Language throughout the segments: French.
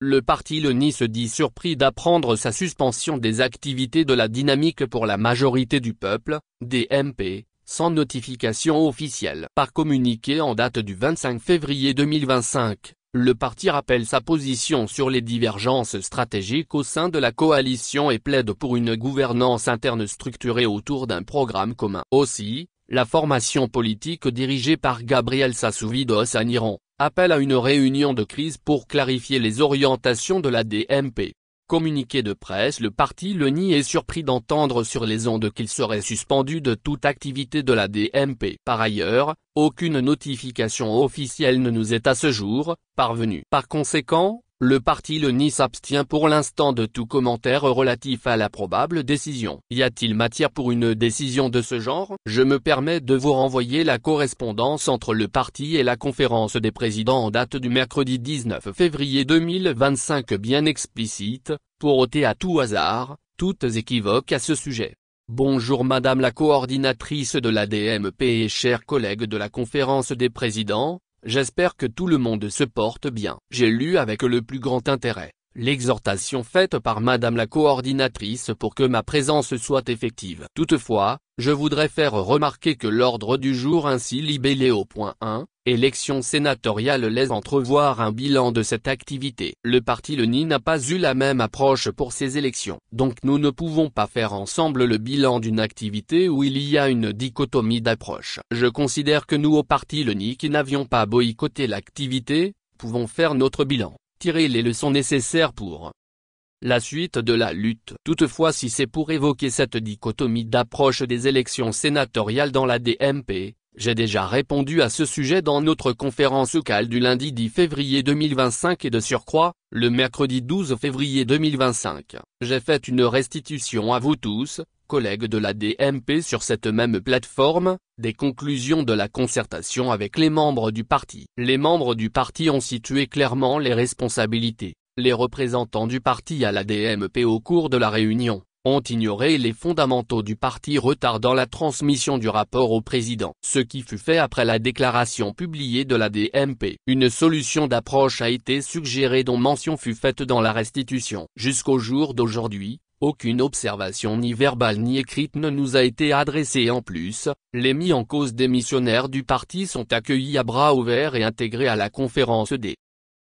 Le parti LNI se dit surpris d'apprendre sa suspension des activités de la Dynamique pour la majorité du peuple, DMP, sans notification officielle. Par communiqué en date du 25 février 2025, le parti rappelle sa position sur les divergences stratégiques au sein de la coalition et plaide pour une gouvernance interne structurée autour d'un programme commun. Aussi, la formation politique dirigée par Gabriel Sassou-Vidos Aniron appelle à une réunion de crise pour clarifier les orientations de la DMP. Communiqué de presse. Le parti LNI est surpris d'entendre sur les ondes qu'il serait suspendu de toute activité de la DMP. Par ailleurs, aucune notification officielle ne nous est à ce jour parvenue. Par conséquent, le parti LNI s'abstient pour l'instant de tout commentaire relatif à la probable décision. Y a-t-il matière pour une décision de ce genre? Je me permets de vous renvoyer la correspondance entre le parti et la conférence des présidents en date du mercredi 19 février 2025 bien explicite, pour ôter à tout hasard, toutes équivoques à ce sujet. Bonjour Madame la coordinatrice de la DMP et chers collègues de la conférence des présidents. J'espère que tout le monde se porte bien. J'ai lu avec le plus grand intérêt l'exhortation faite par Madame la coordinatrice pour que ma présence soit effective. Toutefois, je voudrais faire remarquer que l'ordre du jour ainsi libellé au point 1, élection sénatoriale, laisse entrevoir un bilan de cette activité. Le parti LNI n'a pas eu la même approche pour ces élections. Donc nous ne pouvons pas faire ensemble le bilan d'une activité où il y a une dichotomie d'approche. Je considère que nous au parti LNI qui n'avions pas boycotté l'activité, pouvons faire notre bilan, tirer les leçons nécessaires pour la suite de la lutte. Toutefois, si c'est pour évoquer cette dichotomie d'approche des élections sénatoriales dans la DMP, j'ai déjà répondu à ce sujet dans notre conférence locale du lundi 10 février 2025 et de surcroît, le mercredi 12 février 2025. J'ai fait une restitution à vous tous, collègues de la DMP sur cette même plateforme, des conclusions de la concertation avec les membres du parti. Les membres du parti ont situé clairement les responsabilités. Les représentants du parti à la DMP au cours de la réunion ont ignoré les fondamentaux du parti, retardant la transmission du rapport au président, ce qui fut fait après la déclaration publiée de la DMP. Une solution d'approche a été suggérée dont mention fut faite dans la restitution. Jusqu'au jour d'aujourd'hui, aucune observation ni verbale ni écrite ne nous a été adressée. En plus, les mis en cause démissionnaires du parti sont accueillis à bras ouverts et intégrés à la conférence des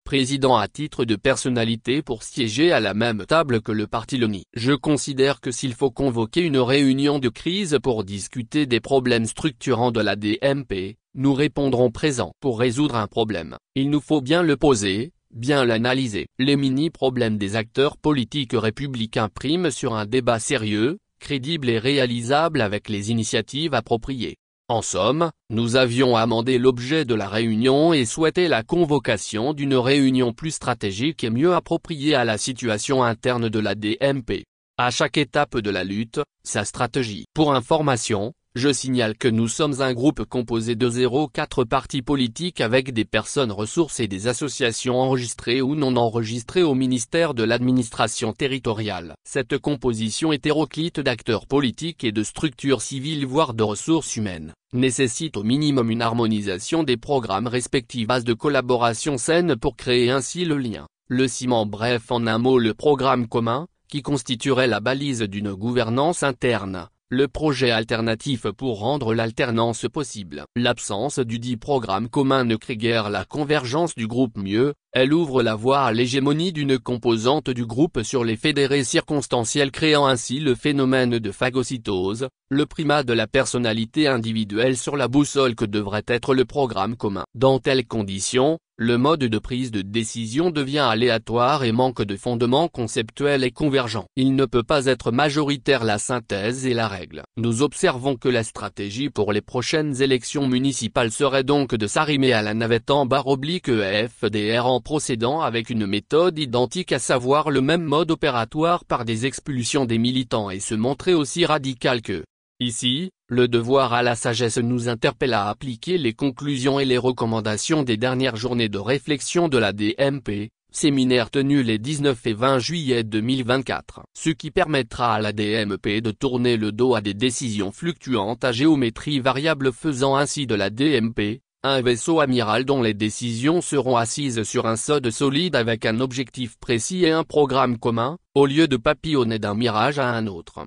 président à titre de personnalité pour siéger à la même table que le parti LNI. Je considère que s'il faut convoquer une réunion de crise pour discuter des problèmes structurants de la DMP, nous répondrons présents. Pour résoudre un problème, il nous faut bien le poser, bien l'analyser. Les mini-problèmes des acteurs politiques républicains priment sur un débat sérieux, crédible et réalisable avec les initiatives appropriées. En somme, nous avions amendé l'objet de la réunion et souhaité la convocation d'une réunion plus stratégique et mieux appropriée à la situation interne de la DMP. À chaque étape de la lutte, sa stratégie. Pour information, je signale que nous sommes un groupe composé de 04 partis politiques avec des personnes ressources et des associations enregistrées ou non enregistrées au ministère de l'administration territoriale. Cette composition hétéroclite d'acteurs politiques et de structures civiles voire de ressources humaines, nécessite au minimum une harmonisation des programmes respectifs, base de collaboration saine pour créer ainsi le lien, le ciment, bref en un mot le programme commun, qui constituerait la balise d'une gouvernance interne. Le projet alternatif pour rendre l'alternance possible. L'absence du dit programme commun ne crée guère la convergence du groupe, mieux, elle ouvre la voie à l'hégémonie d'une composante du groupe sur les fédérés circonstanciels, créant ainsi le phénomène de phagocytose, le primat de la personnalité individuelle sur la boussole que devrait être le programme commun. Dans telles conditions, le mode de prise de décision devient aléatoire et manque de fondement conceptuel et convergent. Il ne peut pas être majoritaire, la synthèse et la règle. Nous observons que la stratégie pour les prochaines élections municipales serait donc de s'arrimer à la navette en /EFDR en procédant avec une méthode identique, à savoir le même mode opératoire par des expulsions des militants, et se montrer aussi radical que ici. Le devoir à la sagesse nous interpelle à appliquer les conclusions et les recommandations des dernières journées de réflexion de la DMP, séminaire tenu les 19 et 20 juillet 2024. Ce qui permettra à la DMP de tourner le dos à des décisions fluctuantes à géométrie variable, faisant ainsi de la DMP Un vaisseau amiral dont les décisions seront assises sur un sol solide avec un objectif précis et un programme commun, au lieu de papillonner d'un mirage à un autre.